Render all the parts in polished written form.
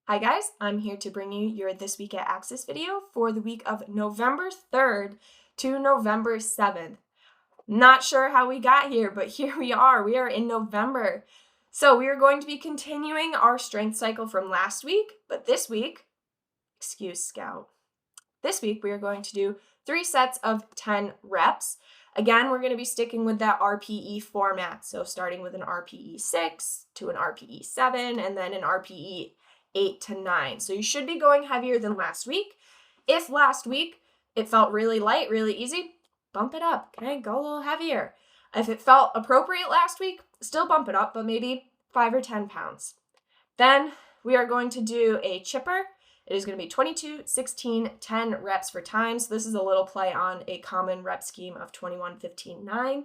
Hi guys, I'm here to bring you your This Week at Axis video for the week of November 3rd to November 7th. Not sure how we got here, but here we are. We are in November. So we are going to be continuing our strength cycle from last week, but this week, excuse Scout, this week we are going to do 3 sets of 10 reps. Again, we're going to be sticking with that RPE format. So starting with an RPE 6 to an RPE 7 and then an RPE 8 to 9. So you should be going heavier than last week. If last week it felt really light, really easy, bump it up, okay? Go a little heavier. If it felt appropriate last week, still bump it up, but maybe 5 or 10 pounds. Then we are going to do a chipper. It is going to be 22, 16, 10 reps for time. So this is a little play on a common rep scheme of 21, 15, 9.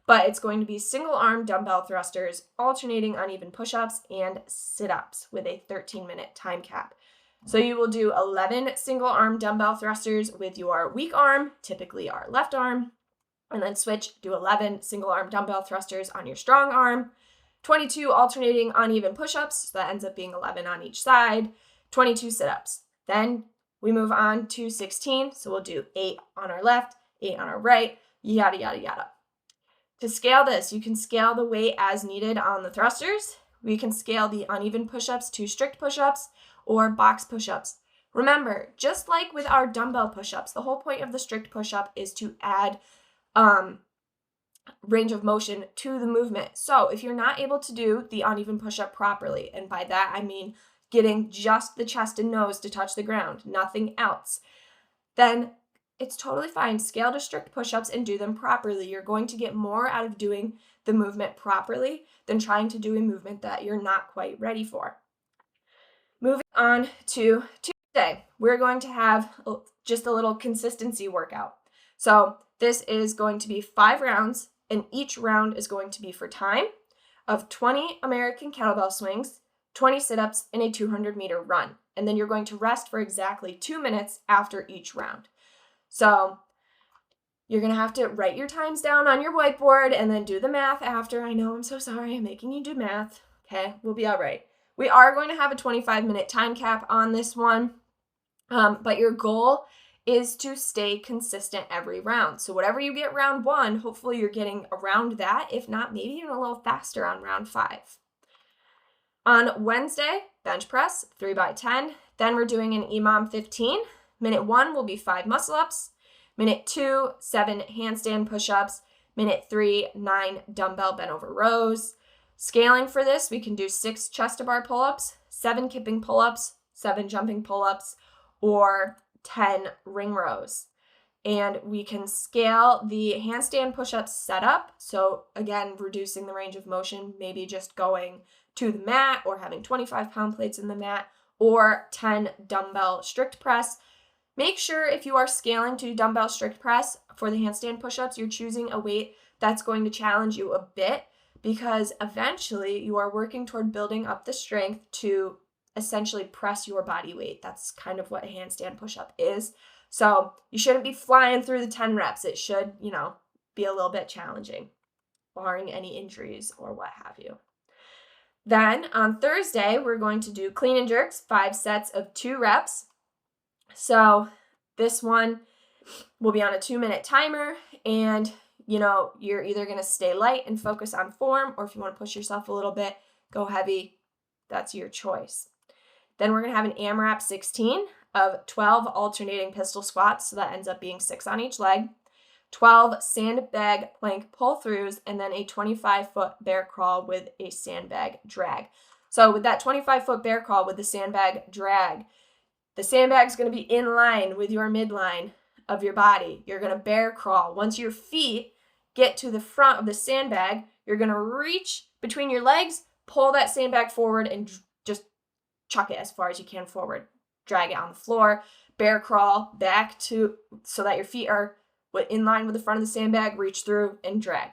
But it's going to be single arm dumbbell thrusters, alternating uneven push-ups and sit-ups with a 13-minute time cap. So you will do 11 single arm dumbbell thrusters with your weak arm, typically our left arm, and then switch, do 11 single arm dumbbell thrusters on your strong arm, 22 alternating uneven push-ups, so that ends up being 11 on each side, 22 sit-ups. Then we move on to 16, so we'll do 8 on our left, 8 on our right, yada, yada, yada. To scale this, you can scale the weight as needed on the thrusters. We can scale the uneven push-ups to strict push-ups or box push-ups. Remember, just like with our dumbbell push-ups, the whole point of the strict push-up is to add range of motion to the movement. So if you're not able to do the uneven push-up properly, and by that I mean getting just the chest and nose to touch the ground, nothing else, then it's totally fine. Scale to strict push-ups and do them properly. You're going to get more out of doing the movement properly than trying to do a movement that you're not quite ready for. Moving on to Tuesday, we're going to have just a little consistency workout. So this is going to be 5 rounds, and each round is going to be for time of 20 American kettlebell swings, 20 sit-ups, and a 200-meter run. And then you're going to rest for exactly 2 minutes after each round. So you're going to have to write your times down on your whiteboard and then do the math after. I know, I'm so sorry, I'm making you do math. Okay, we'll be all right. We are going to have a 25-minute time cap on this one, but your goal is to stay consistent every round. So whatever you get round 1, hopefully you're getting around that. If not, maybe even a little faster on round 5. On Wednesday, bench press, 3 by 10. Then we're doing an EMOM 15. Minute 1 will be 5 muscle-ups. Minute 2, 7 handstand push-ups. Minute 3, 9 dumbbell bent-over rows. Scaling for this, we can do 6 chest-to-bar pull-ups, 7 kipping pull-ups, 7 jumping pull-ups, or 10 ring rows. And we can scale the handstand push-ups setup. So again, reducing the range of motion, maybe just going to the mat or having 25-pound plates in the mat, or 10 dumbbell strict press. Make sure if you are scaling to dumbbell strict press for the handstand push-ups, you're choosing a weight that's going to challenge you a bit, because eventually you are working toward building up the strength to essentially press your body weight. That's kind of what a handstand push-up is. So you shouldn't be flying through the 10 reps. It should, be a little bit challenging, barring any injuries or what have you. Then on Thursday, we're going to do clean and jerks, 5 sets of 2 reps. So this one will be on a 2-minute timer, and you're either going to stay light and focus on form, or if you want to push yourself a little bit, go heavy. That's your choice. Then we're going to have an AMRAP 16 of 12 alternating pistol squats, so that ends up being 6 on each leg, 12 sandbag plank pull-throughs, and then a 25-foot bear crawl with a sandbag drag. So with that 25-foot bear crawl with the sandbag drag, the sandbag's going to be in line with your midline of your body. You're going to bear crawl. Once your feet get to the front of the sandbag, you're going to reach between your legs, pull that sandbag forward, and just chuck it as far as you can forward. Drag it on the floor, bear crawl back so that your feet are in line with the front of the sandbag, reach through, and drag.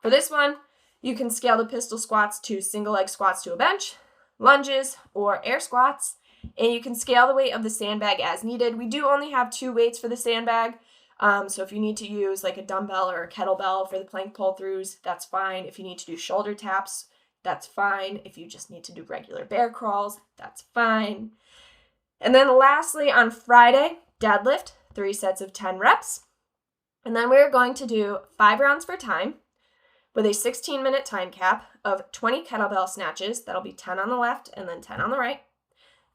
For this one, you can scale the pistol squats to single leg squats to a bench, lunges, or air squats. And you can scale the weight of the sandbag as needed. We do only have 2 weights for the sandbag. So if you need to use like a dumbbell or a kettlebell for the plank pull-throughs, that's fine. If you need to do shoulder taps, that's fine. If you just need to do regular bear crawls, that's fine. And then lastly, on Friday, deadlift, 3 sets of 10 reps. And then we're going to do 5 rounds for time with a 16-minute time cap of 20 kettlebell snatches. That'll be 10 on the left and then 10 on the right,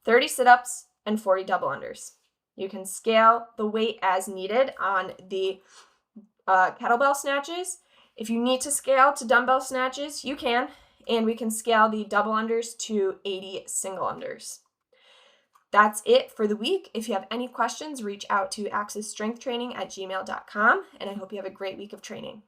30 sit-ups, and 40 double unders. You can scale the weight as needed on the kettlebell snatches. If you need to scale to dumbbell snatches, you can, and we can scale the double unders to 80 single unders. That's it for the week. If you have any questions, reach out to axisstrengthtraining@gmail.com, and I hope you have a great week of training.